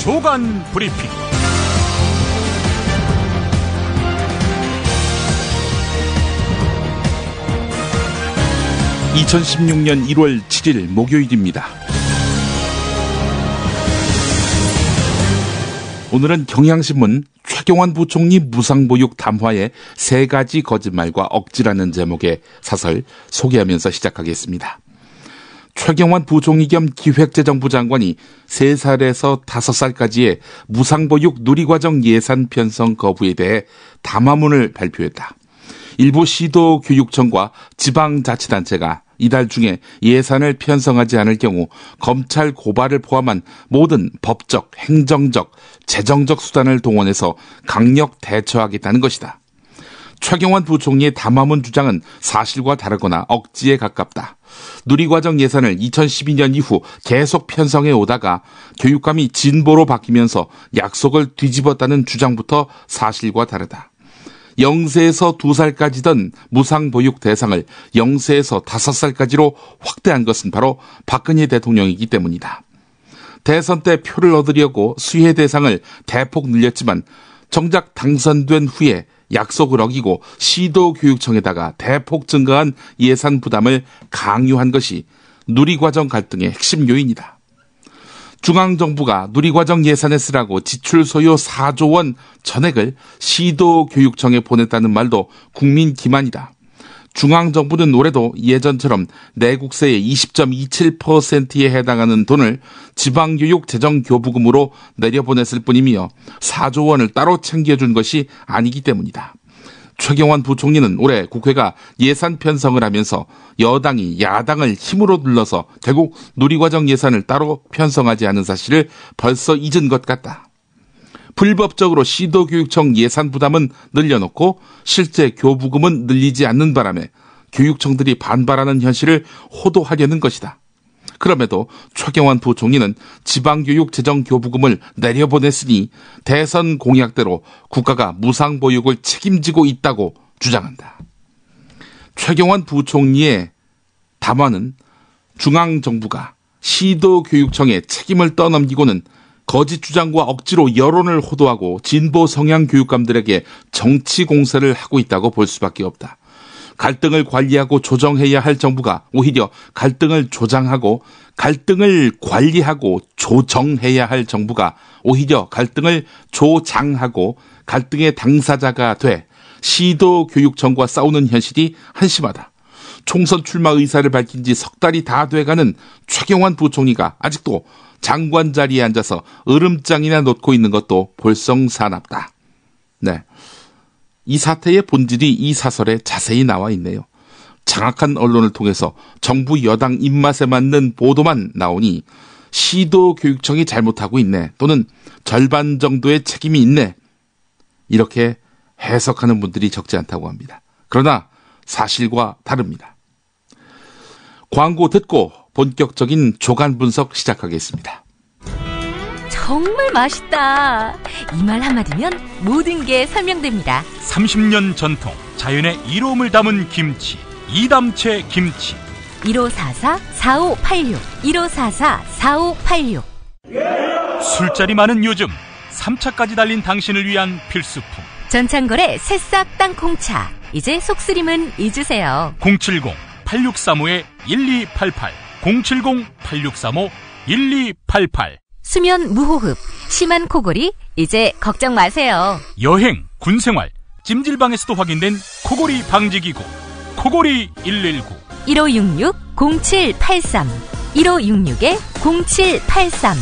조간 브리핑. 2016년 1월 7일 목요일입니다. 오늘은 경향신문 최경환 부총리 무상보육 담화의 3가지 거짓말과 억지라는 제목의 사설 소개하면서 시작하겠습니다. 최경환 부총리 겸 기획재정부 장관이 3살에서 5살까지의 무상보육 누리과정 예산 편성 거부에 대해 담화문을 발표했다. 일부 시도교육청과 지방자치단체가 이달 중에 예산을 편성하지 않을 경우 검찰 고발을 포함한 모든 법적, 행정적, 재정적 수단을 동원해서 강력 대처하겠다는 것이다. 최경환 부총리의 담화문 주장은 사실과 다르거나 억지에 가깝다. 누리과정 예산을 2012년 이후 계속 편성해 오다가 교육감이 진보로 바뀌면서 약속을 뒤집었다는 주장부터 사실과 다르다. 0세에서 2살까지던 무상보육 대상을 0세에서 5살까지로 확대한 것은 바로 박근혜 대통령이기 때문이다. 대선 때 표를 얻으려고 수혜 대상을 대폭 늘렸지만 정작 당선된 후에 약속을 어기고 시도교육청에다가 대폭 증가한 예산 부담을 강요한 것이 누리과정 갈등의 핵심 요인이다. 중앙정부가 누리과정 예산에 쓰라고 지출 소요 4조 원 전액을 시도교육청에 보냈다는 말도 국민 기만이다. 중앙정부는 올해도 예전처럼 내국세의 20.27%에 해당하는 돈을 지방교육재정교부금으로 내려보냈을 뿐이며 4조 원을 따로 챙겨준 것이 아니기 때문이다. 최경환 부총리는 올해 국회가 예산 편성을 하면서 여당이 야당을 힘으로 눌러서 결국 누리과정 예산을 따로 편성하지 않은 사실을 벌써 잊은 것 같다. 불법적으로 시도교육청 예산 부담은 늘려놓고 실제 교부금은 늘리지 않는 바람에 교육청들이 반발하는 현실을 호도하려는 것이다. 그럼에도 최경환 부총리는 지방교육재정교부금을 내려보냈으니 대선 공약대로 국가가 무상보육을 책임지고 있다고 주장한다. 최경환 부총리의 담화는 중앙정부가 시도교육청에 책임을 떠넘기고는 거짓 주장과 억지로 여론을 호도하고 진보 성향 교육감들에게 정치 공세를 하고 있다고 볼 수밖에 없다. 갈등을 관리하고 조정해야 할 정부가 오히려 갈등을 조장하고 갈등을 관리하고 조정해야 할 정부가 오히려 갈등을 조장하고 갈등의 당사자가 돼 시도교육청과 싸우는 현실이 한심하다. 총선 출마 의사를 밝힌 지 석 달이 다 돼가는 최경환 부총리가 아직도 장관 자리에 앉아서 으름장이나 놓고 있는 것도 볼썽사납다. 네. 이 사태의 본질이 이 사설에 자세히 나와 있네요. 장악한 언론을 통해서 정부 여당 입맛에 맞는 보도만 나오니 시도교육청이 잘못하고 있네 또는 절반 정도의 책임이 있네 이렇게 해석하는 분들이 적지 않다고 합니다. 그러나 사실과 다릅니다. 광고 듣고 본격적인 조간 분석 시작하겠습니다. 정말 맛있다. 이 말 한마디면 모든 게 설명됩니다. 30년 전통 자연의 이로움을 담은 김치 이담채 김치 1544-4586 1544-4586 술자리 많은 요즘 3차까지 달린 당신을 위한 필수품 전창걸의 새싹 땅콩차. 이제 속쓰림은 잊으세요. 070-8635-1288 070-8635-1288 수면 무호흡, 심한 코골이 이제 걱정 마세요. 여행, 군생활, 찜질방에서도 확인된 코골이 방지기구 코골이 119 1566-0783 1566-0783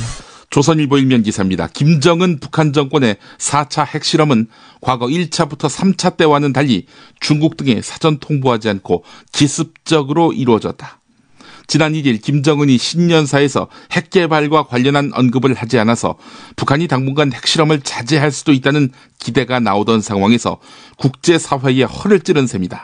조선일보 일면 기사입니다. 김정은 북한 정권의 4차 핵실험은 과거 1차부터 3차 때와는 달리 중국 등에 사전 통보하지 않고 기습적으로 이루어졌다. 지난 1일 김정은이 신년사에서 핵개발과 관련한 언급을 하지 않아서 북한이 당분간 핵실험을 자제할 수도 있다는 기대가 나오던 상황에서 국제사회에 허를 찌른 셈이다.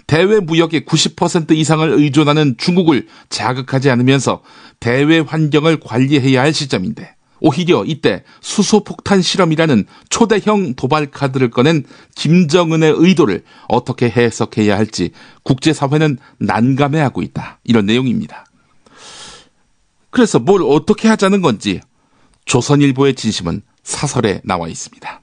대외 무역의 90% 이상을 의존하는 중국을 자극하지 않으면서 대외 환경을 관리해야 할 시점인데 오히려 이때 수소폭탄 실험이라는 초대형 도발 카드를 꺼낸 김정은의 의도를 어떻게 해석해야 할지 국제사회는 난감해하고 있다. 이런 내용입니다. 그래서 뭘 어떻게 하자는 건지 조선일보의 진심은 사설에 나와 있습니다.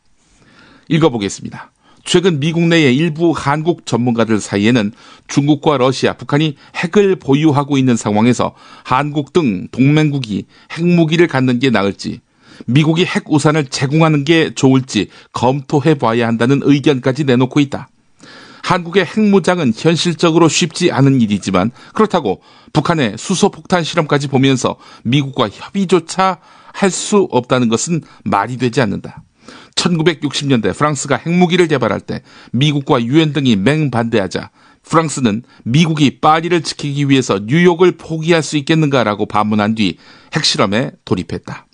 읽어보겠습니다. 최근 미국 내의 일부 한국 전문가들 사이에는 중국과 러시아, 북한이 핵을 보유하고 있는 상황에서 한국 등 동맹국이 핵무기를 갖는 게 나을지, 미국이 핵 우산을 제공하는 게 좋을지 검토해봐야 한다는 의견까지 내놓고 있다. 한국의 핵무장은 현실적으로 쉽지 않은 일이지만 그렇다고 북한의 수소폭탄 실험까지 보면서 미국과 협의조차 할 수 없다는 것은 말이 되지 않는다. 1960년대 프랑스가 핵무기를 개발할 때 미국과 유엔 등이 맹반대하자 프랑스는 미국이 파리를 지키기 위해서 뉴욕을 포기할 수 있겠는가라고 반문한 뒤 핵실험에 돌입했다.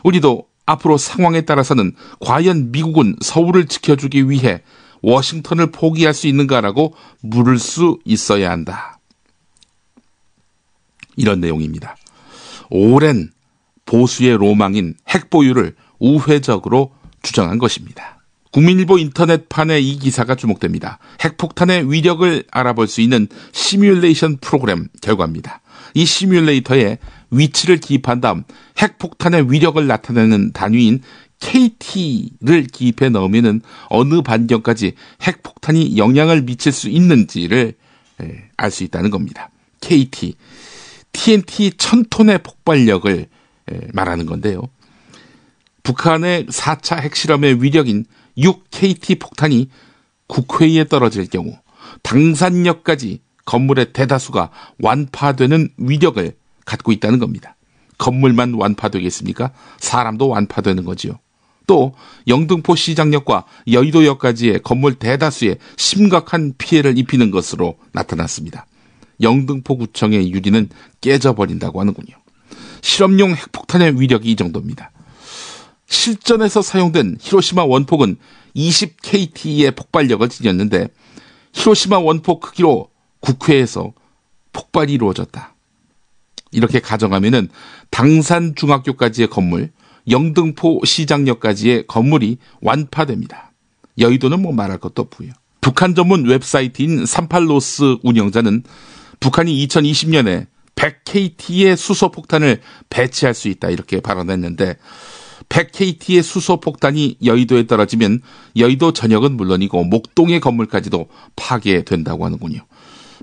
우리도 앞으로 상황에 따라서는 과연 미국은 서울을 지켜주기 위해 워싱턴을 포기할 수 있는가라고 물을 수 있어야 한다. 이런 내용입니다. 오랜 보수의 로망인 핵 보유를 우회적으로 주장한 것입니다. 국민일보 인터넷판에 이 기사가 주목됩니다. 핵폭탄의 위력을 알아볼 수 있는 시뮬레이션 프로그램 결과입니다. 이 시뮬레이터에 위치를 기입한 다음 핵폭탄의 위력을 나타내는 단위인 KT를 기입해 넣으면 어느 반경까지 핵폭탄이 영향을 미칠 수 있는지를 알 수 있다는 겁니다. KT, TNT 1000톤의 폭발력을 말하는 건데요. 북한의 4차 핵실험의 위력인 6KT 폭탄이 국회에 떨어질 경우 당산역까지 건물의 대다수가 완파되는 위력을 갖고 있다는 겁니다. 건물만 완파되겠습니까? 사람도 완파되는 거지요. 또 영등포 시장역과 여의도역까지의 건물 대다수에 심각한 피해를 입히는 것으로 나타났습니다. 영등포구청의 유리는 깨져버린다고 하는군요. 실험용 핵폭탄의 위력이 이 정도입니다. 실전에서 사용된 히로시마 원폭은 20KT의 폭발력을 지녔는데 히로시마 원폭 크기로 국회에서 폭발이 이루어졌다. 이렇게 가정하면은 당산 중학교까지의 건물, 영등포 시장역까지의 건물이 완파됩니다. 여의도는 뭐 말할 것도 없고요. 북한 전문 웹사이트인 38노스 운영자는 북한이 2020년에 100KT의 수소폭탄을 배치할 수 있다 이렇게 발언했는데 100KT의 수소폭탄이 여의도에 떨어지면 여의도 전역은 물론이고 목동의 건물까지도 파괴된다고 하는군요.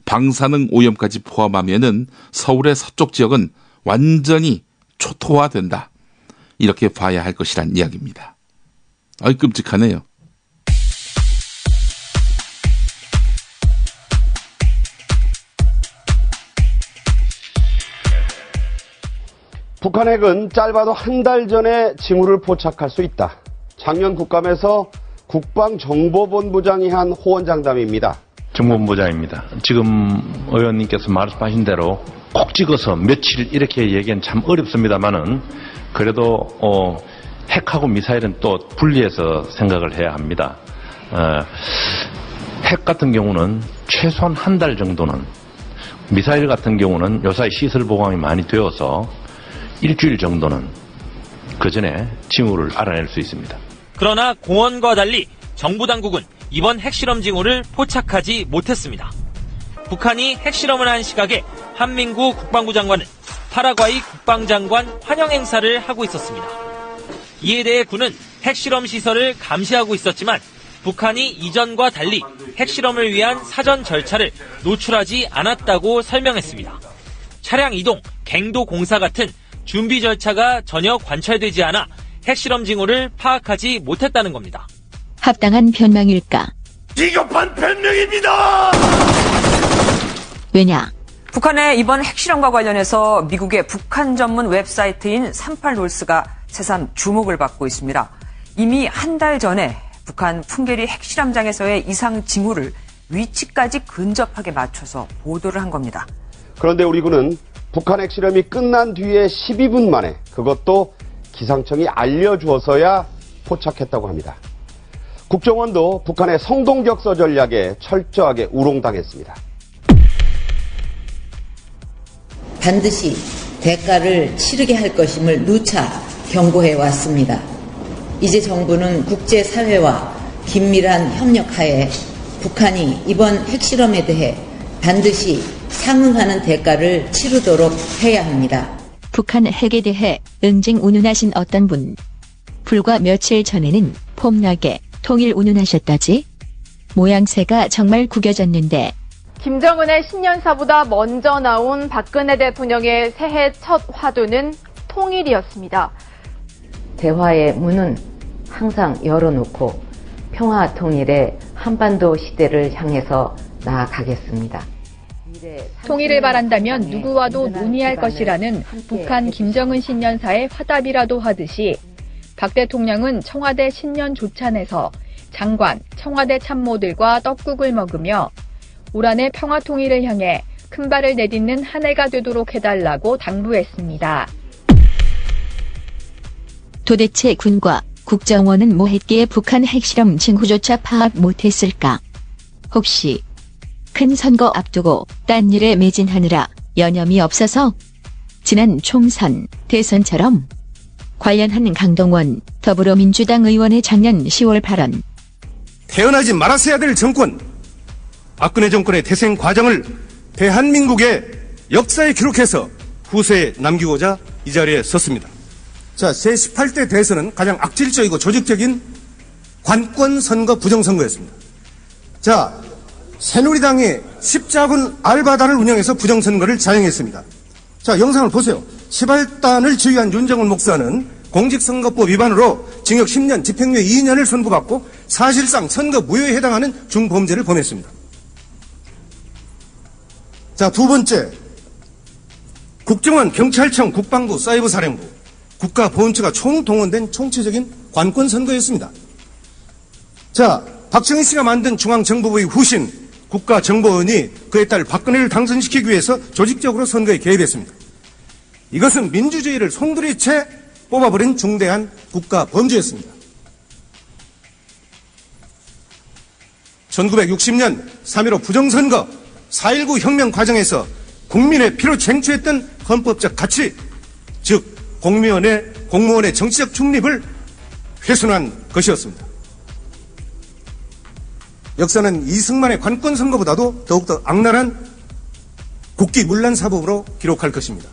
방사능 오염까지 포함하면은 서울의 서쪽 지역은 완전히 초토화된다. 이렇게 봐야 할 것이란 이야기입니다. 아이 끔찍하네요. 북한 핵은 짧아도 한 달 전에 징후를 포착할 수 있다. 작년 국감에서 국방정보본부장이 한 호언장담입니다. 정보본부장입니다. 지금 의원님께서 말씀하신 대로 콕 찍어서 며칠 이렇게 얘기는 참 어렵습니다만은 그래도 핵하고 미사일은 또 분리해서 생각을 해야 합니다. 핵 같은 경우는 최소한 한 달 정도는, 미사일 같은 경우는 요사이 시설 보강이 많이 되어서 일주일 정도는 그 전에 징후를 알아낼 수 있습니다. 그러나 공언과 달리 정부 당국은 이번 핵실험 징후를 포착하지 못했습니다. 북한이 핵실험을 한 시각에 한민구 국방부 장관은 파라과이 국방장관 환영 행사를 하고 있었습니다. 이에 대해 군은 핵실험 시설을 감시하고 있었지만 북한이 이전과 달리 핵실험을 위한 사전 절차를 노출하지 않았다고 설명했습니다. 차량 이동, 갱도 공사 같은 준비 절차가 전혀 관찰되지 않아 핵실험 징후를 파악하지 못했다는 겁니다. 합당한 변명일까? 비겁한 변명입니다! 왜냐? 북한의 이번 핵실험과 관련해서 미국의 북한 전문 웹사이트인 38놀스가 새삼 주목을 받고 있습니다. 이미 한 달 전에 북한 풍계리 핵실험장에서의 이상 징후를 위치까지 근접하게 맞춰서 보도를 한 겁니다. 그런데 우리 군은 북한 핵실험이 끝난 뒤에 12분 만에 그것도 기상청이 알려주어서야 포착했다고 합니다. 국정원도 북한의 성동격서 전략에 철저하게 우롱당했습니다. 반드시 대가를 치르게 할 것임을 누차 경고해 왔습니다. 이제 정부는 국제사회와 긴밀한 협력하에 북한이 이번 핵실험에 대해 반드시 상응하는 대가를 치르도록 해야 합니다. 북한 핵에 대해 응징 운운하신 어떤 분. 불과 며칠 전에는 폼나게 통일 운운하셨다지? 모양새가 정말 구겨졌는데. 김정은의 신년사보다 먼저 나온 박근혜 대통령의 새해 첫 화두는 통일이었습니다. 대화의 문은 항상 열어놓고 평화 통일의 한반도 시대를 향해서 나아가겠습니다. 통일을 바란다면 누구와도 논의할 것이라는 북한 김정은 신년사의 화답이라도 하듯이 박 대통령은 청와대 신년 조찬에서 장관, 청와대 참모들과 떡국을 먹으며 올 한해 평화 통일을 향해 큰 발을 내딛는 한 해가 되도록 해달라고 당부했습니다. 도대체 군과 국정원은 뭐 했기에 북한 핵실험 징후조차 파악 못했을까? 혹시 큰 선거 앞두고 딴 일에 매진하느라 여념이 없어서? 지난 총선, 대선처럼? 관련한 강동원 더불어민주당 의원의 작년 10월 발언. 태어나지 말았어야 될 정권, 박근혜 정권의 태생 과정을 대한민국의 역사에 기록해서 후세에 남기고자 이 자리에 섰습니다. 자, 제18대 대선은 가장 악질적이고 조직적인 관권선거 부정선거였습니다. 자, 새누리당이 십자군 알바단을 운영해서 부정선거를 자행했습니다. 자, 영상을 보세요. 시발단을 지휘한 윤정훈 목사는 공직선거법 위반으로 징역 10년, 집행유예 2년을 선고받고 사실상 선거 무효에 해당하는 중범죄를 범했습니다. 자, 두 번째, 국정원, 경찰청, 국방부, 사이버사령부, 국가보훈처가 총동원된 총체적인 관권선거였습니다. 자, 박정희 씨가 만든 중앙정보부의 후신 국가정보원이 그의 딸 박근혜를 당선시키기 위해서 조직적으로 선거에 개입했습니다. 이것은 민주주의를 송두리째 뽑아버린 중대한 국가범죄였습니다. 1960년 3.15 부정선거, 4.19 혁명 과정에서 국민의 피로 쟁취했던 헌법적 가치, 즉 공무원의 정치적 중립을 훼손한 것이었습니다. 역사는 이승만의 관권선거보다도 더욱더 악랄한 국기문란사법으로 기록할 것입니다.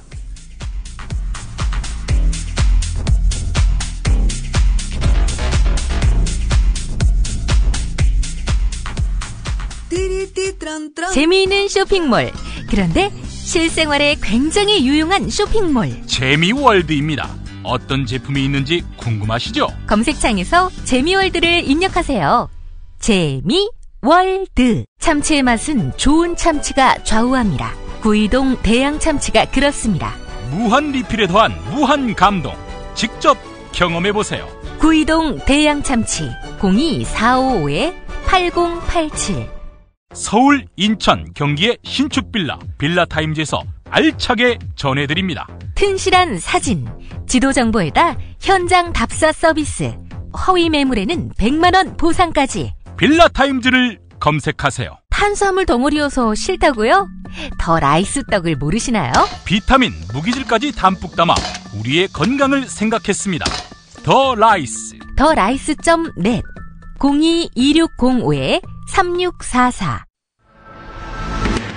재미있는 쇼핑몰. 그런데 실생활에 굉장히 유용한 쇼핑몰. 재미월드입니다. 어떤 제품이 있는지 궁금하시죠? 검색창에서 재미월드를 입력하세요. 재미월드. 참치의 맛은 좋은 참치가 좌우합니다. 구이동 대양 참치가 그렇습니다. 무한 리필에 더한 무한 감동. 직접 경험해보세요. 구이동 대양 참치 02-455-8087. 서울, 인천, 경기의 신축 빌라타임즈에서 알차게 전해드립니다. 튼실한 사진, 지도 정보에다 현장 답사 서비스, 허위 매물에는 100만원 보상까지. 빌라타임즈를 검색하세요. 탄수화물 덩어리여서 싫다고요? 더 라이스 떡을 모르시나요? 비타민, 무기질까지 담뿍 담아 우리의 건강을 생각했습니다. 더 라이스. 더 라이스.net 02-2605-3644.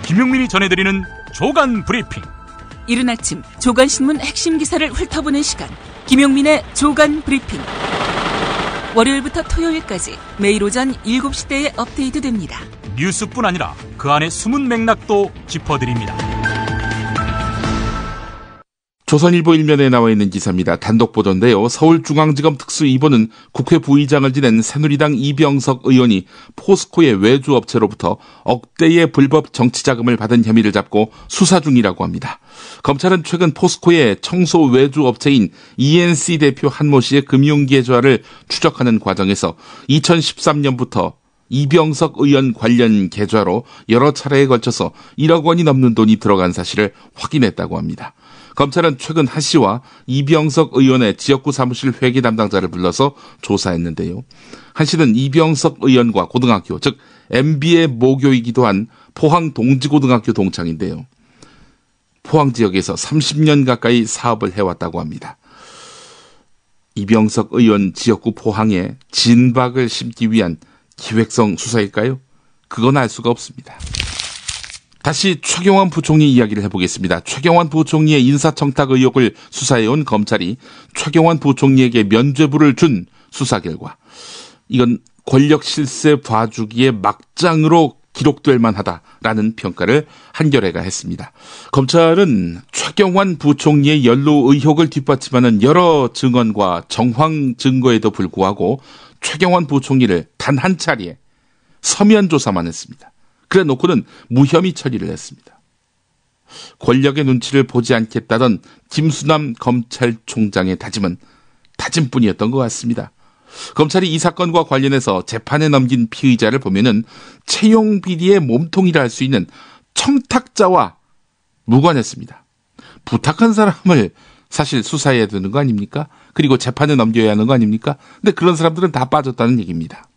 김용민이 전해드리는 조간 브리핑. 이른 아침 조간신문 핵심 기사를 훑어보는 시간, 김용민의 조간 브리핑. 월요일부터 토요일까지 매일 오전 7시대에 업데이트됩니다. 뉴스뿐 아니라 그 안에 숨은 맥락도 짚어드립니다. 조선일보 일면에 나와 있는 기사입니다. 단독 보도인데요. 서울중앙지검 특수 2부는 국회 부의장을 지낸 새누리당 이병석 의원이 포스코의 외주업체로부터 억대의 불법 정치자금을 받은 혐의를 잡고 수사 중이라고 합니다. 검찰은 최근 포스코의 청소 외주업체인 ENC 대표 한모 씨의 금융계좌를 추적하는 과정에서 2013년부터 이병석 의원 관련 계좌로 여러 차례에 걸쳐서 1억 원이 넘는 돈이 들어간 사실을 확인했다고 합니다. 검찰은 최근 한 씨와 이병석 의원의 지역구 사무실 회계 담당자를 불러서 조사했는데요. 한 씨는 이병석 의원과 고등학교, 즉 MB의 모교이기도 한 포항 동지고등학교 동창인데요. 포항 지역에서 30년 가까이 사업을 해왔다고 합니다. 이병석 의원 지역구 포항에 진박을 심기 위한 기획성 수사일까요? 그건 알 수가 없습니다. 다시 최경환 부총리 이야기를 해보겠습니다. 최경환 부총리의 인사청탁 의혹을 수사해온 검찰이 최경환 부총리에게 면죄부를 준 수사 결과, 이건 권력 실세 봐주기의 막장으로 기록될 만하다라는 평가를 한겨레가 했습니다. 검찰은 최경환 부총리의 연루 의혹을 뒷받침하는 여러 증언과 정황 증거에도 불구하고 최경환 부총리를 단 한 차례에 서면 조사만 했습니다. 그래 놓고는 무혐의 처리를 했습니다. 권력의 눈치를 보지 않겠다던 김수남 검찰총장의 다짐은 다짐뿐이었던 것 같습니다. 검찰이 이 사건과 관련해서 재판에 넘긴 피의자를 보면은 채용 비리의 몸통이라 할 수 있는 청탁자와 무관했습니다. 부탁한 사람을 사실 수사해야 되는 거 아닙니까? 그리고 재판에 넘겨야 하는 거 아닙니까? 근데 그런 사람들은 다 빠졌다는 얘기입니다.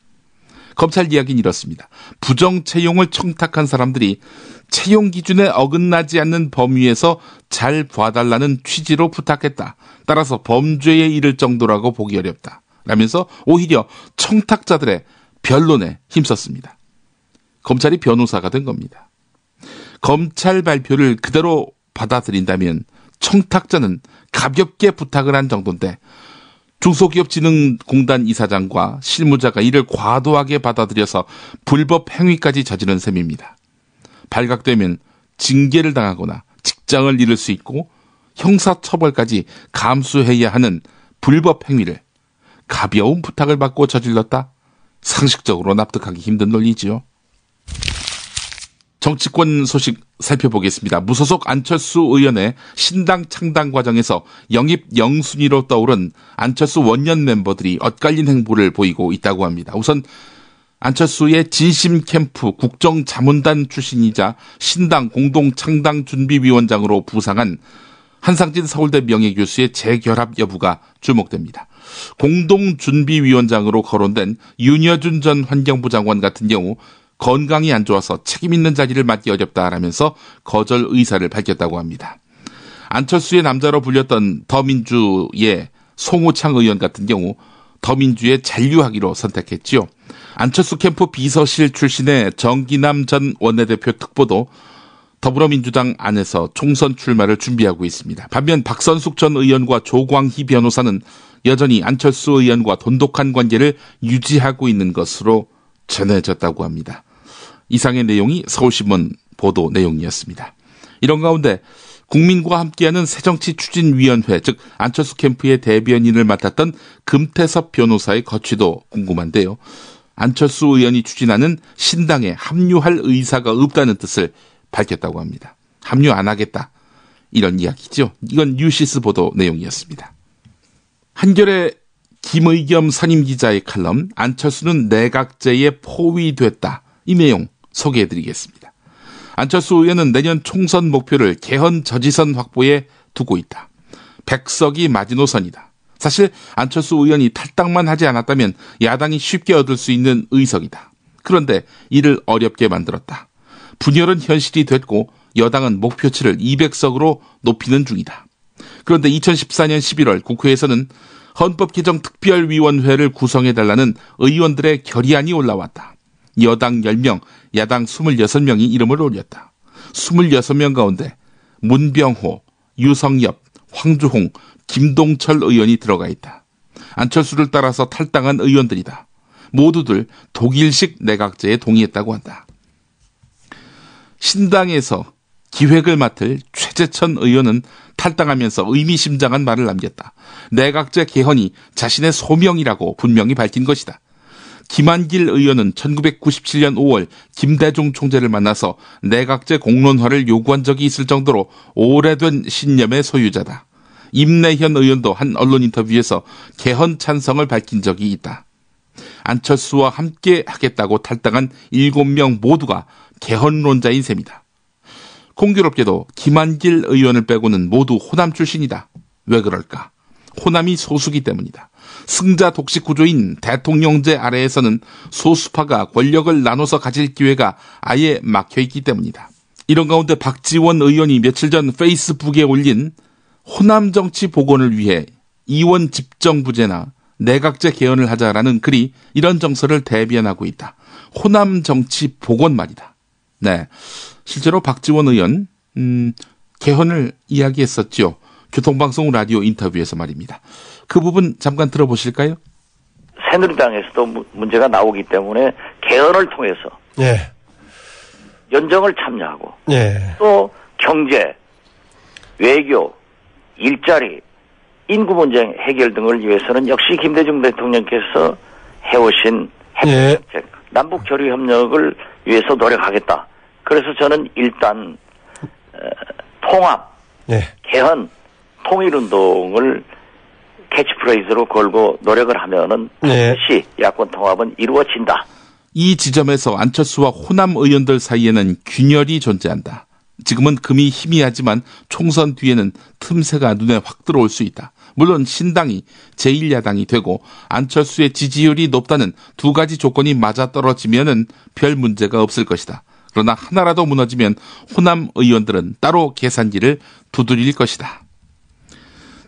검찰 이야기는 이렇습니다. 부정 채용을 청탁한 사람들이 채용 기준에 어긋나지 않는 범위에서 잘 봐달라는 취지로 부탁했다. 따라서 범죄에 이를 정도라고 보기 어렵다. 라면서 오히려 청탁자들의 변론에 힘썼습니다. 검찰이 변호사가 된 겁니다. 검찰 발표를 그대로 받아들인다면 청탁자는 가볍게 부탁을 한 정도인데 중소기업진흥공단 이사장과 실무자가 이를 과도하게 받아들여서 불법 행위까지 저지른 셈입니다. 발각되면 징계를 당하거나 직장을 잃을 수 있고 형사처벌까지 감수해야 하는 불법 행위를 가벼운 부탁을 받고 저질렀다? 상식적으로 납득하기 힘든 논리지요. 정치권 소식 살펴보겠습니다. 무소속 안철수 의원의 신당 창당 과정에서 영입 영순위로 떠오른 안철수 원년 멤버들이 엇갈린 행보를 보이고 있다고 합니다. 우선 안철수의 진심 캠프 국정자문단 출신이자 신당 공동창당준비위원장으로 부상한 한상진 서울대 명예교수의 재결합 여부가 주목됩니다. 공동준비위원장으로 거론된 윤여준 전 환경부 장관 같은 경우 건강이 안 좋아서 책임 있는 자리를 맡기 어렵다라면서 거절 의사를 밝혔다고 합니다. 안철수의 남자로 불렸던 더민주의 송호창 의원 같은 경우 더민주에 잔류하기로 선택했지요. 안철수 캠프 비서실 출신의 정기남 전 원내대표 특보도 더불어민주당 안에서 총선 출마를 준비하고 있습니다. 반면 박선숙 전 의원과 조광희 변호사는 여전히 안철수 의원과 돈독한 관계를 유지하고 있는 것으로 전해졌다고 합니다. 이상의 내용이 서울신문 보도 내용이었습니다. 이런 가운데 국민과 함께하는 새정치추진위원회, 즉 안철수 캠프의 대변인을 맡았던 금태섭 변호사의 거취도 궁금한데요. 안철수 의원이 추진하는 신당에 합류할 의사가 없다는 뜻을 밝혔다고 합니다. 합류 안 하겠다. 이런 이야기죠. 이건 뉴시스 보도 내용이었습니다. 한겨레 김의겸 선임기자의 칼럼 안철수는 내각제에 포위됐다. 이 내용 소개해드리겠습니다. 안철수 의원은 내년 총선 목표를 개헌 저지선 확보에 두고 있다. 100석이 마지노선이다. 사실 안철수 의원이 탈당만 하지 않았다면 야당이 쉽게 얻을 수 있는 의석이다. 그런데 이를 어렵게 만들었다. 분열은 현실이 됐고 여당은 목표치를 200석으로 높이는 중이다. 그런데 2014년 11월 국회에서는 헌법개정특별위원회를 구성해달라는 의원들의 결의안이 올라왔다. 여당 10명, 야당 26명이 이름을 올렸다. 26명 가운데 문병호, 유성엽, 황주홍, 김동철 의원이 들어가 있다. 안철수를 따라서 탈당한 의원들이다. 모두들 독일식 내각제에 동의했다고 한다. 신당에서 기획을 맡을 최재천 의원은 탈당하면서 의미심장한 말을 남겼다. 내각제 개헌이 자신의 소명이라고 분명히 밝힌 것이다. 김한길 의원은 1997년 5월 김대중 총재를 만나서 내각제 공론화를 요구한 적이 있을 정도로 오래된 신념의 소유자다. 임내현 의원도 한 언론 인터뷰에서 개헌 찬성을 밝힌 적이 있다. 안철수와 함께 하겠다고 탈당한 7명 모두가 개헌론자인 셈이다. 공교롭게도 김한길 의원을 빼고는 모두 호남 출신이다. 왜 그럴까? 호남이 소수기 때문이다. 승자 독식 구조인 대통령제 아래에서는 소수파가 권력을 나눠서 가질 기회가 아예 막혀있기 때문이다. 이런 가운데 박지원 의원이 며칠 전 페이스북에 올린 호남 정치 복원을 위해 이원 집정부제나 내각제 개헌을 하자라는 글이 이런 정서를 대변하고 있다. 호남 정치 복원 말이다. 네, 실제로 박지원 의원 개헌을 이야기했었죠. 교통방송 라디오 인터뷰에서 말입니다. 그 부분 잠깐 들어보실까요? 새누리당에서도 문제가 나오기 때문에 개헌을 통해서 예. 연정을 참여하고 예. 또 경제, 외교, 일자리, 인구 문제 해결 등을 위해서는 역시 김대중 대통령께서 해오신 핵정책, 남북 교류 협력을 위해서 노력하겠다. 그래서 저는 일단 통합, 개헌, 통일운동을 캐치프레이즈로 걸고 노력을 하면은 반드시 야권 통합은 이루어진다. 이 지점에서 안철수와 호남 의원들 사이에는 균열이 존재한다. 지금은 금이 희미하지만 총선 뒤에는 틈새가 눈에 확 들어올 수 있다. 물론 신당이 제1야당이 되고 안철수의 지지율이 높다는 두 가지 조건이 맞아떨어지면은 별 문제가 없을 것이다. 그러나 하나라도 무너지면 호남 의원들은 따로 계산기를 두드릴 것이다.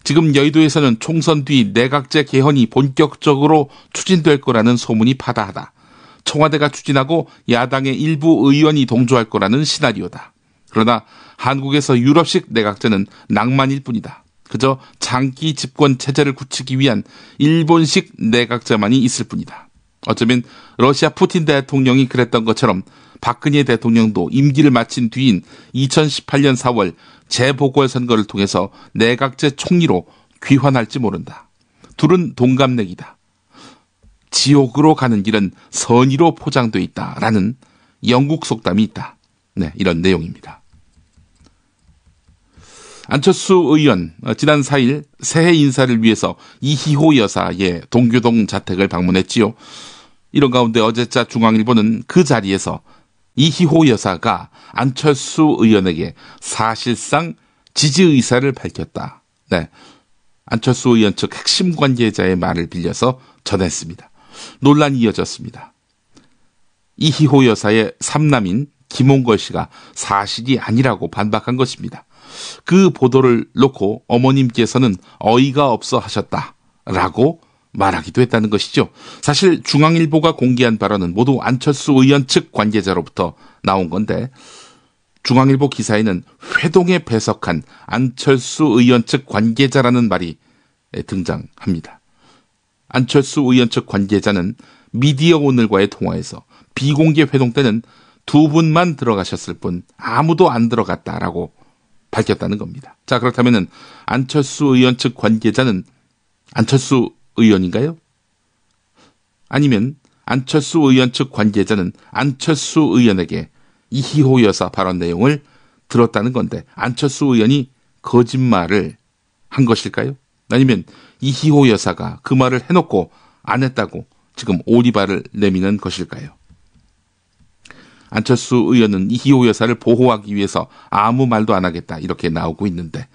지금 여의도에서는 총선 뒤 내각제 개헌이 본격적으로 추진될 거라는 소문이 파다하다. 청와대가 추진하고 야당의 일부 의원이 동조할 거라는 시나리오다. 그러나 한국에서 유럽식 내각제는 낭만일 뿐이다. 그저 장기 집권 체제를 굳히기 위한 일본식 내각제만이 있을 뿐이다. 어쩌면 러시아 푸틴 대통령이 그랬던 것처럼 박근혜 대통령도 임기를 마친 뒤인 2018년 4월 재보궐선거를 통해서 내각제 총리로 귀환할지 모른다. 둘은 동갑내기다. 지옥으로 가는 길은 선의로 포장돼 있다라는 영국 속담이 있다. 네, 이런 내용입니다. 안철수 의원 지난 4일 새해 인사를 위해서 이희호 여사의 동교동 자택을 방문했지요. 이런 가운데 어제자 중앙일보는 그 자리에서 이희호 여사가 안철수 의원에게 사실상 지지 의사를 밝혔다. 네, 안철수 의원 측 핵심 관계자의 말을 빌려서 전했습니다. 논란이 이어졌습니다. 이희호 여사의 삼남인 김홍걸 씨가 사실이 아니라고 반박한 것입니다. 그 보도를 놓고 어머님께서는 어이가 없어 하셨다라고 말하기도 했다는 것이죠. 사실 중앙일보가 공개한 발언은 모두 안철수 의원 측 관계자로부터 나온 건데 중앙일보 기사에는 회동에 배석한 안철수 의원 측 관계자라는 말이 등장합니다. 안철수 의원 측 관계자는 미디어 오늘과의 통화에서 비공개 회동 때는 두 분만 들어가셨을 뿐 아무도 안 들어갔다라고 밝혔다는 겁니다. 자, 그렇다면은 안철수 의원 측 관계자는 안철수 의원인가요? 아니면 안철수 의원 측 관계자는 안철수 의원에게 이희호 여사 발언 내용을 들었다는 건데 안철수 의원이 거짓말을 한 것일까요? 아니면 이희호 여사가 그 말을 해놓고 안 했다고 지금 오리발을 내미는 것일까요? 안철수 의원은 이희호 여사를 보호하기 위해서 아무 말도 안 하겠다 이렇게 나오고 있는데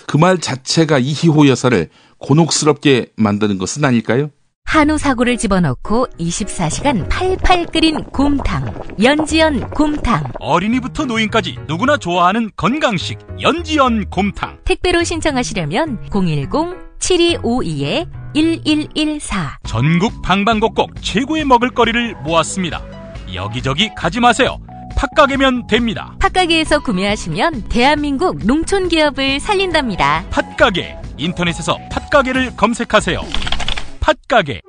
그 말 자체가 이희호 여사를 곤혹스럽게 만드는 것은 아닐까요? 한우 사고를 집어넣고 24시간 팔팔 끓인 곰탕, 연지연 곰탕. 어린이부터 노인까지 누구나 좋아하는 건강식 연지연 곰탕. 택배로 신청하시려면 010-7252-1114. 전국 방방곡곡 최고의 먹을거리를 모았습니다. 여기저기 가지 마세요. 팥가게면 됩니다. 팥가게에서 구매하시면 대한민국 농촌기업을 살린답니다. 팥가게. 인터넷에서 팥가게를 검색하세요. 팥가게.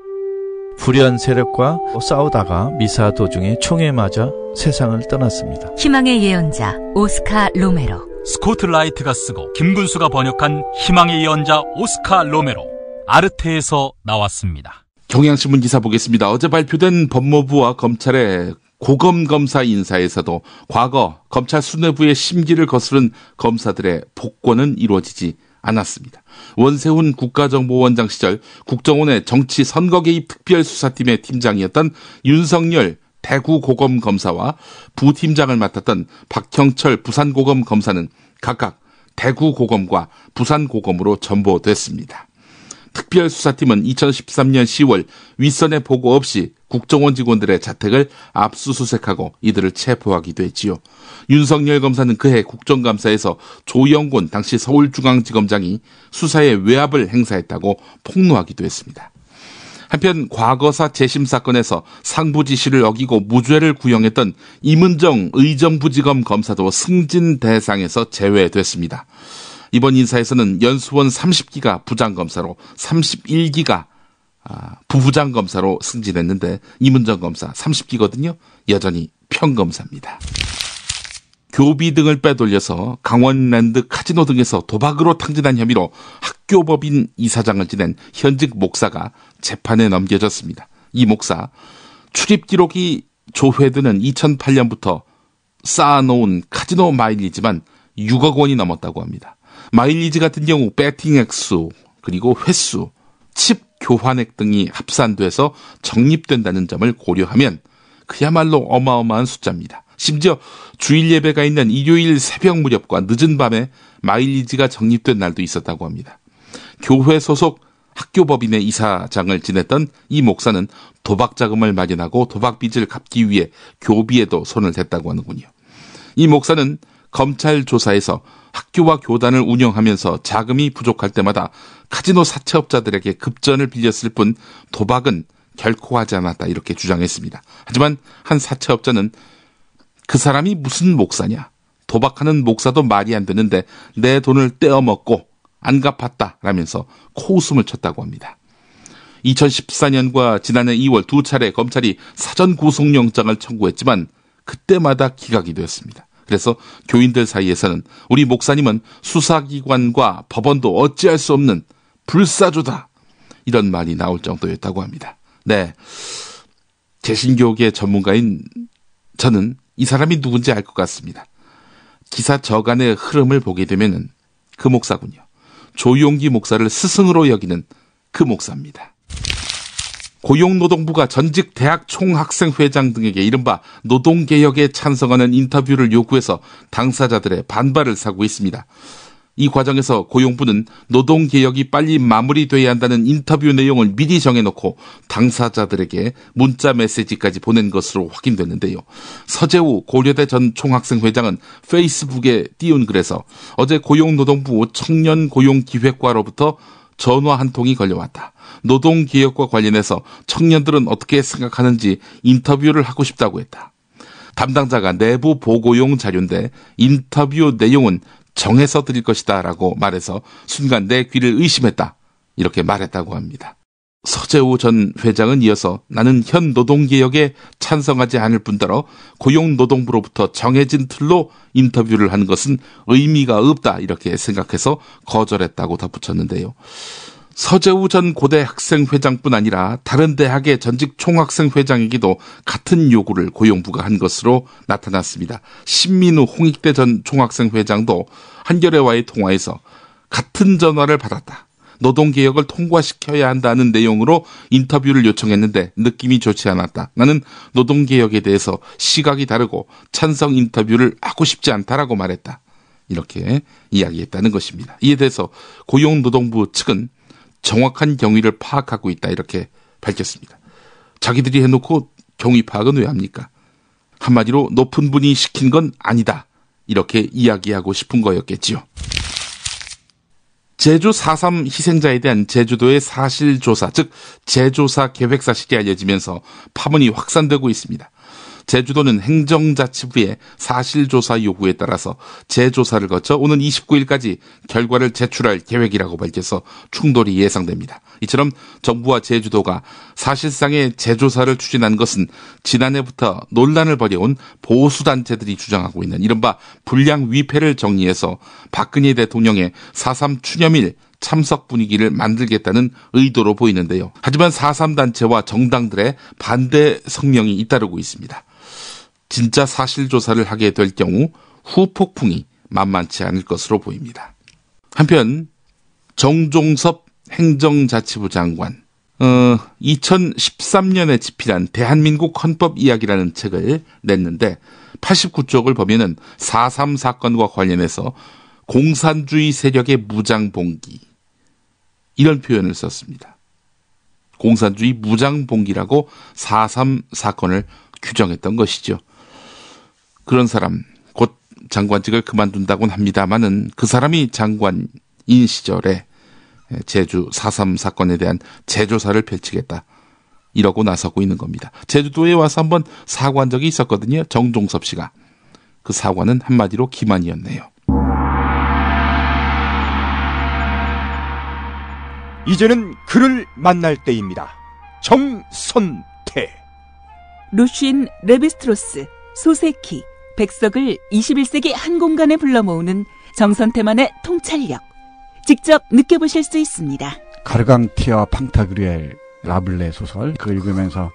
불의한 세력과 싸우다가 미사 도중에 총에 맞아 세상을 떠났습니다. 희망의 예언자 오스카 로메로. 스코트 라이트가 쓰고 김군수가 번역한 희망의 예언자 오스카 로메로. 아르테에서 나왔습니다. 경향신문 기사 보겠습니다. 어제 발표된 법무부와 검찰의 고검검사 인사에서도 과거 검찰 수뇌부의 심기를 거스른 검사들의 복권은 이루어지지 않았습니다. 원세훈 국가정보원장 시절 국정원의 정치 선거 개입 특별수사팀의 팀장이었던 윤석열 대구고검검사와 부팀장을 맡았던 박형철 부산고검검사는 각각 대구고검과 부산고검으로 전보됐습니다. 특별수사팀은 2013년 10월 윗선의 보고 없이 국정원 직원들의 자택을 압수수색하고 이들을 체포하기도 했지요. 윤석열 검사는 그해 국정감사에서 조영곤 당시 서울중앙지검장이 수사에 외압을 행사했다고 폭로하기도 했습니다. 한편 과거사 재심 사건에서 상부 지시를 어기고 무죄를 구형했던 임은정 의정부지검 검사도 승진 대상에서 제외됐습니다. 이번 인사에서는 연수원 30기가 부장검사로 31기가 부부장검사로 승진했는데 임은정 검사 30기거든요. 여전히 평검사입니다. 교비 등을 빼돌려서 강원랜드 카지노 등에서 도박으로 탕진한 혐의로 학교법인 이사장을 지낸 현직 목사가 재판에 넘겨졌습니다. 이 목사 출입 기록이 조회되는 2008년부터 쌓아놓은 카지노 마일리지만 6억 원이 넘었다고 합니다. 마일리지 같은 경우 배팅 액수 그리고 횟수, 칩 교환액 등이 합산돼서 적립된다는 점을 고려하면 그야말로 어마어마한 숫자입니다. 심지어 주일 예배가 있는 일요일 새벽 무렵과 늦은 밤에 마일리지가 적립된 날도 있었다고 합니다. 교회 소속 학교법인의 이사장을 지냈던 이 목사는 도박 자금을 마련하고 도박 빚을 갚기 위해 교비에도 손을 댔다고 하는군요. 이 목사는 검찰 조사에서 학교와 교단을 운영하면서 자금이 부족할 때마다 카지노 사채업자들에게 급전을 빌렸을 뿐 도박은 결코 하지 않았다 이렇게 주장했습니다. 하지만 한 사채업자는 그 사람이 무슨 목사냐? 도박하는 목사도 말이 안 되는데 내 돈을 떼어먹고 안 갚았다라면서 코웃음을 쳤다고 합니다. 2014년과 지난해 2월 두 차례 검찰이 사전 구속영장을 청구했지만 그때마다 기각이 되었습니다. 그래서 교인들 사이에서는 우리 목사님은 수사기관과 법원도 어찌할 수 없는 불사조다 이런 말이 나올 정도였다고 합니다. 네, 개신교계 전문가인 저는 이 사람이 누군지 알 것 같습니다. 기사 저간의 흐름을 보게 되면 그 목사군요. 조용기 목사를 스승으로 여기는 그 목사입니다. 고용노동부가 전직 대학 총학생회장 등에게 이른바 노동개혁에 찬성하는 인터뷰를 요구해서 당사자들의 반발을 사고 있습니다. 이 과정에서 고용부는 노동개혁이 빨리 마무리돼야 한다는 인터뷰 내용을 미리 정해놓고 당사자들에게 문자 메시지까지 보낸 것으로 확인됐는데요. 서재우 고려대 전 총학생회장은 페이스북에 띄운 글에서 어제 고용노동부 청년고용기획과로부터 전화 한 통이 걸려왔다. 노동개혁과 관련해서 청년들은 어떻게 생각하는지 인터뷰를 하고 싶다고 했다. 담당자가 내부 보고용 자료인데 인터뷰 내용은 정해서 드릴 것이다 라고 말해서 순간 내 귀를 의심했다 이렇게 말했다고 합니다. 서재우 전 회장은 이어서 나는 현 노동개혁에 찬성하지 않을 뿐더러 고용노동부로부터 정해진 틀로 인터뷰를 하는 것은 의미가 없다 이렇게 생각해서 거절했다고 덧붙였는데요. 서재우 전 고대 학생회장뿐 아니라 다른 대학의 전직 총학생회장에게도 같은 요구를 고용부가 한 것으로 나타났습니다. 신민우 홍익대 전 총학생회장도 한겨레와의 통화에서 같은 전화를 받았다. 노동개혁을 통과시켜야 한다는 내용으로 인터뷰를 요청했는데 느낌이 좋지 않았다. 나는 노동개혁에 대해서 시각이 다르고 찬성 인터뷰를 하고 싶지 않다라고 말했다. 이렇게 이야기했다는 것입니다. 이에 대해서 고용노동부 측은 정확한 경위를 파악하고 있다 이렇게 밝혔습니다. 자기들이 해놓고 경위 파악은 왜 합니까? 한마디로 높은 분이 시킨 건 아니다 이렇게 이야기하고 싶은 거였겠지요. 제주 4.3 희생자에 대한 제주도의 사실조사, 즉 재조사 계획 사실이 알려지면서 파문이 확산되고 있습니다. 제주도는 행정자치부의 사실조사 요구에 따라서 재조사를 거쳐 오는 29일까지 결과를 제출할 계획이라고 밝혀서 충돌이 예상됩니다. 이처럼 정부와 제주도가 사실상의 재조사를 추진한 것은 지난해부터 논란을 벌여온 보수단체들이 주장하고 있는 이른바 불량위패를 정리해서 박근혜 대통령의 4.3 추념일 참석 분위기를 만들겠다는 의도로 보이는데요. 하지만 4.3 단체와 정당들의 반대 성명이 잇따르고 있습니다. 진짜 사실조사를 하게 될 경우 후폭풍이 만만치 않을 것으로 보입니다. 한편 정종섭 행정자치부 장관 2013년에 집필한 대한민국 헌법 이야기라는 책을 냈는데 89쪽을 보면은 4.3 사건과 관련해서 공산주의 세력의 무장봉기 이런 표현을 썼습니다. 공산주의 무장봉기라고 4.3 사건을 규정했던 것이죠. 그런 사람 곧 장관직을 그만둔다고는 합니다마는 그 사람이 장관인 시절에 제주 4.3 사건에 대한 재조사를 펼치겠다 이러고 나서고 있는 겁니다. 제주도에 와서 한번 사과한 적이 있었거든요. 정종섭 씨가. 그 사과는 한마디로 기만이었네요. 이제는 그를 만날 때입니다. 정선태. 루쉰 레비스트로스, 소세키, 백석을 21세기 한 공간에 불러 모으는 정선태만의 통찰력. 직접 느껴보실 수 있습니다. 가르강티아 팡타그리엘 라블레 소설, 그거 읽으면서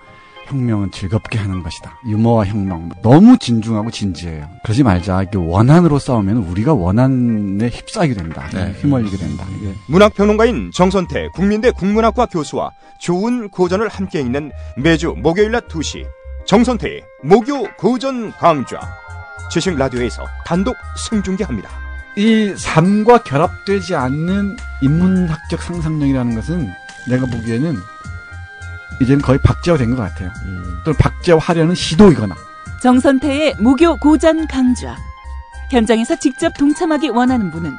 혁명은 즐겁게 하는 것이다. 유머와 혁명. 너무 진중하고 진지해요. 그러지 말자. 이게 원한으로 싸우면 우리가 원한에 휩싸이게 된다. 휘말리게 된다. 이게. 문학평론가인 정선태 국민대 국문학과 교수와 좋은 고전을 함께 읽는 매주 목요일 낮 2시 정선태의 목요 고전 강좌. 지식 라디오에서 단독 생중계합니다. 이 삶과 결합되지 않는 인문학적 상상력이라는 것은 내가 보기에는 이제는 거의 박제화 된 것 같아요. 또는 박제화하려는 시도이거나. 정선태의 목요 고전 강좌. 현장에서 직접 동참하기 원하는 분은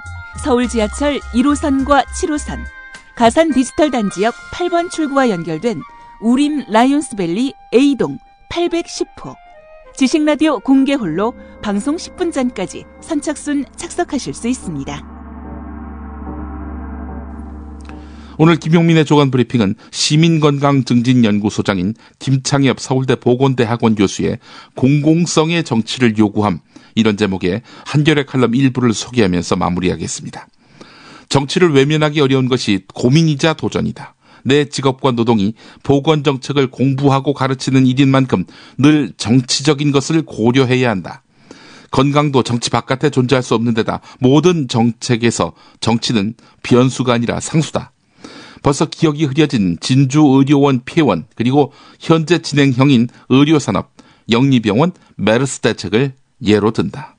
서울 지하철 1호선과 7호선, 가산 디지털 단지역 8번 출구와 연결된 우림 라이온스밸리 A동 810호. 지식라디오 공개홀로 방송 10분 전까지 선착순 착석하실 수 있습니다. 오늘 김용민의 조간 브리핑은 시민건강증진연구소장인 김창엽 서울대 보건대학원 교수의 공공성의 정치를 요구함, 이런 제목의 한겨레 칼럼 일부를 소개하면서 마무리하겠습니다. 정치를 외면하기 어려운 것이 고민이자 도전이다. 내 직업과 노동이 보건정책을 공부하고 가르치는 일인 만큼 늘 정치적인 것을 고려해야 한다. 건강도 정치 바깥에 존재할 수 없는 데다 모든 정책에서 정치는 변수가 아니라 상수다. 벌써 기억이 흐려진 진주의료원 폐원, 그리고 현재 진행형인 의료산업, 영리병원, 메르스 대책을 예로 든다.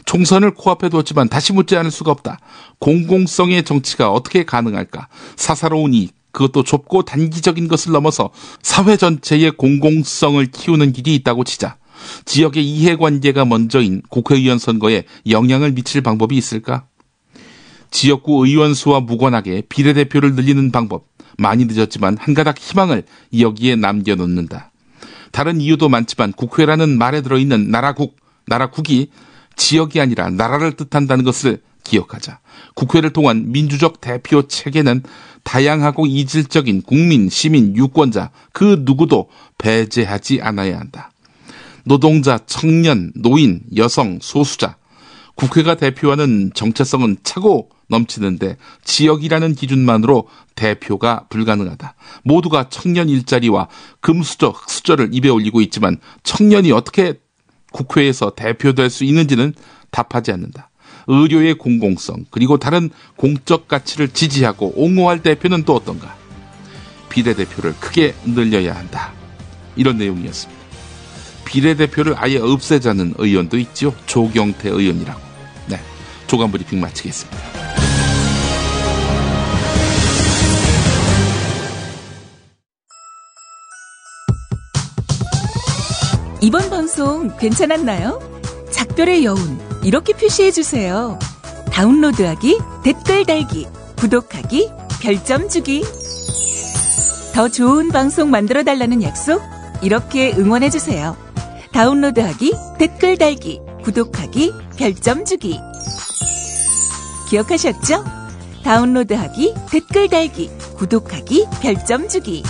총선을 코앞에 두었지만 다시 묻지 않을 수가 없다. 공공성의 정치가 어떻게 가능할까? 사사로운 이익, 그것도 좁고 단기적인 것을 넘어서 사회 전체의 공공성을 키우는 길이 있다고 치자. 지역의 이해관계가 먼저인 국회의원 선거에 영향을 미칠 방법이 있을까? 지역구 의원 수와 무관하게 비례대표를 늘리는 방법, 많이 늦었지만 한 가닥 희망을 여기에 남겨놓는다. 다른 이유도 많지만 국회라는 말에 들어있는 나라국이 지역이 아니라 나라를 뜻한다는 것을 기억하자. 국회를 통한 민주적 대표 체계는 다양하고 이질적인 국민, 시민, 유권자 그 누구도 배제하지 않아야 한다. 노동자, 청년, 노인, 여성, 소수자, 국회가 대표하는 정체성은 차고 넘치는데 지역이라는 기준만으로 대표가 불가능하다. 모두가 청년 일자리와 금수저, 흑수저를 입에 올리고 있지만 청년이 어떻게 국회에서 대표될 수 있는지는 답하지 않는다. 의료의 공공성, 그리고 다른 공적 가치를 지지하고 옹호할 대표는 또 어떤가? 비례대표를 크게 늘려야 한다. 이런 내용이었습니다. 비례대표를 아예 없애자는 의원도 있죠. 조경태 의원이라고. 네, 조간 브리핑 마치겠습니다. 이번 방송 괜찮았나요? 작별의 여운, 이렇게 표시해주세요. 다운로드하기, 댓글 달기, 구독하기, 별점 주기. 더 좋은 방송 만들어달라는 약속, 이렇게 응원해주세요. 다운로드하기, 댓글 달기, 구독하기, 별점 주기. 기억하셨죠? 다운로드하기, 댓글 달기, 구독하기, 별점 주기.